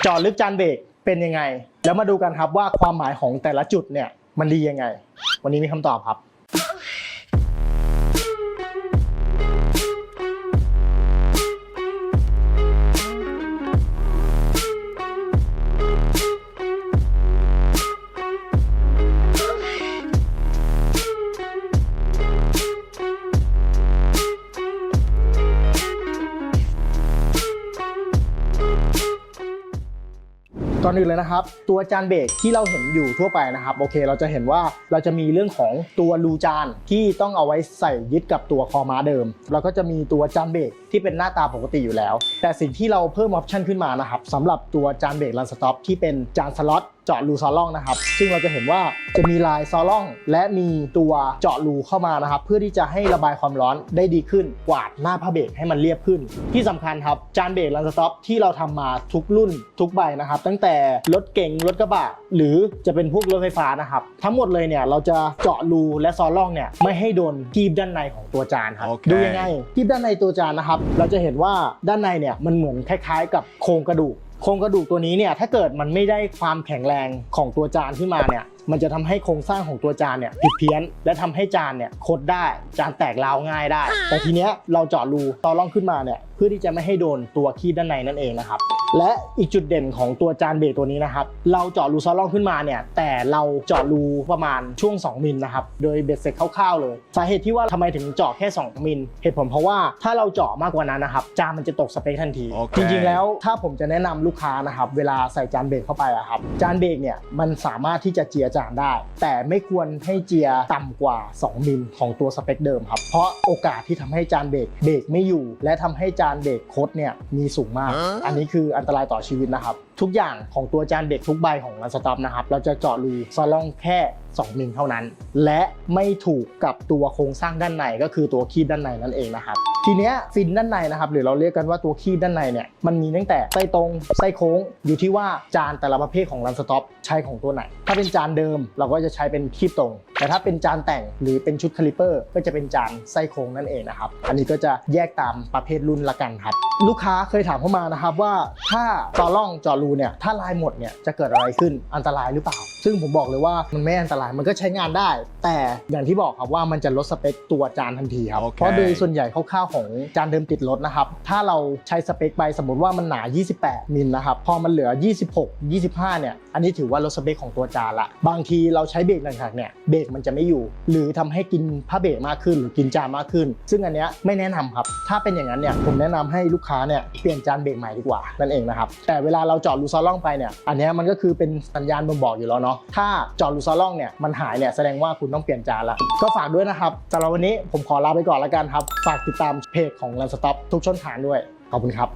เจาะลึกจานเบรกเป็นยังไงแล้วมาดูกันครับว่าความหมายของแต่ละจุดเนี่ยมันดียังไงวันนี้มีคำตอบครับก่อนอื่นเลยนะครับตัวจานเบรกที่เราเห็นอยู่ทั่วไปนะครับโอเคเราจะเห็นว่าเราจะมีเรื่องของตัวรูจานที่ต้องเอาไว้ใส่ยึดกับตัวคอม้าเดิมเราก็จะมีตัวจานเบรกที่เป็นหน้าตาปกติอยู่แล้วแต่สิ่งที่เราเพิ่มออปชันขึ้นมานะครับสำหรับตัวจานเบรกรันสต็อปที่เป็นจานสล็อตเจาะรูซอล่องนะครับซึ่งเราจะเห็นว่าจะมีลายซอล่องและมีตัวเจาะรูเข้ามานะครับเพื่อที่จะให้ระบายความร้อนได้ดีขึ้นกวาดหน้าผ้าเบรกให้มันเรียบขึ้นที่สำคัญครับจานเบรกรันสต็อปที่เราทำมาทุกรุ่นทุกใบนะครับตั้งแต่รถเก๋งรถกระบะหรือจะเป็นพวกรถไฟฟ้านะครับทั้งหมดเลยเนี่ยเราจะเจาะรูและซอล่องเนี่ยไม่ให้โดนครีบด้านในของตัวจานครับดูยังไงครีบด้านในตัวจานนะครับเราจะเห็นว่าด้านในเนี่ยมันเหมือนคล้ายๆกับโครงกระดูกตัวนี้เนี่ยถ้าเกิดมันไม่ได้ความแข็งแรงของตัวจานขึ้นมาเนี่ยมันจะทำให้โครงสร้างของตัวจานเนี่ยผิดเพี้ยนและทำให้จานเนี่ยคดได้จานแตกร้าวง่ายได้แต่ทีเนี้ยเราเจาะรูซอล่องขึ้นมาเนี่ยเพื่อที่จะไม่ให้โดนตัวครีบด้านในนั่นเองนะครับและอีกจุดเด่นของตัวจานเบรกตัวนี้นะครับเราเจาะรูซอล่องขึ้นมาเนี่ยแต่เราเจาะรูประมาณช่วง2มิลนะครับโดยเบ็ดเสร็จคร่าวๆเลยสาเหตุที่ว่าทำไมถึงเจาะแค่2มิลเหตุผลเพราะว่าถ้าเราเจาะมากกว่านั้นนะครับจานมันจะตกสเปคทันทีจริงๆแล้วถ้าผมจะแนะนำลูกค้านะครับเวลาใส่จานเบรกเข้าไปอะครับจานเบรกเนี่ยมันสามารถที่จะเจียจานได้แต่ไม่ควรให้เจียต่ำกว่า2มิลของตัวสเปคเดิมครับเพราะโอกาสที่ทำให้จานเบรกไม่อยู่และทำให้จานเบรกคดเนี่ยมีสูงมากอันนี้คืออันตรายต่อชีวิตนะครับทุกอย่างของตัวจานเบรกทุกใบของรันสต็อปนะครับเราจะเจาะรูซอล่องแค่2มิลเท่านั้นและไม่ถูกกับตัวโครงสร้างด้านในก็คือตัวคีบด้านในนั่นเองนะครับทีเนี้ยฟินด้านในนะครับหรือเราเรียกกันว่าตัวคีบด้านในเนี่ยมันมีตั้งแต่ไส้ตรงไส้โค้งอยู่ที่ว่าจานแต่ละประเภทของรันสต็อปใช้ของตัวไหนถ้าเป็นจานเดิมเราก็จะใช้เป็นคีบตรงแต่ถ้าเป็นจานแต่งหรือเป็นชุดคาลิเปอร์ก็จะเป็นจานไส้โค้งนั่นเองนะครับอันนี้ก็จะแยกตามประเภทรุ่นละกันครับลูกค้าเคยถามเข้ามานะครับว่าถ้าซอล่องเจาะรูเนี่ยถ้าลายหมดเนี่ยจะเกิดอะไรขึ้นอันตรายหรือเปล่าซึ่งผมบอกเลยว่ามันไม่อันตรายมันก็ใช้งานได้แต่อย่างที่บอกครับว่ามันจะลดสเปคตัวจานทันทีครับเพราะโดยส่วนใหญ่คร่าวๆของจานเดิมติดรถนะครับถ้าเราใช้สเปคไปสมมติว่ามันหนา28มิลนะครับพอมันเหลือ26 25เนี่ยอันนี้ถือว่าลดสเปคของตัวจานละบางทีเราใช้เบรกหนักๆเนี่ยเบรกมันจะไม่อยู่หรือทำให้กินผ้าเบรกมากขึ้นหรือกินจานมากขึ้นซึ่งอันเนี้ยไม่แนะนำครับถ้าเป็นอย่างนั้นเนี่ยผมแนะนำให้ลูกค้าเนี่ยเปลี่ยนจานเบรกใหม่ดีกว่านั่นเองนะครับแต่เวลาเราเจาะรูซอล่องไปเนี่ยอันเนี้ยมันก็คือเป็นสัญญาณบ่งบอกอยู่แล้วเนาะถ้าเจาะรูซอล่องเนี่ยมันหายเนี่ยแสดงว่าคุณต้องเปลี่ยนจานละก็ฝากด้วยนะครับสำหรับวันนี้ผมขอลาไปก่อนแล้วกันครับฝากติดตามเพจของ Run Stop ทุกช่องทางด้วยขอบคุณครับ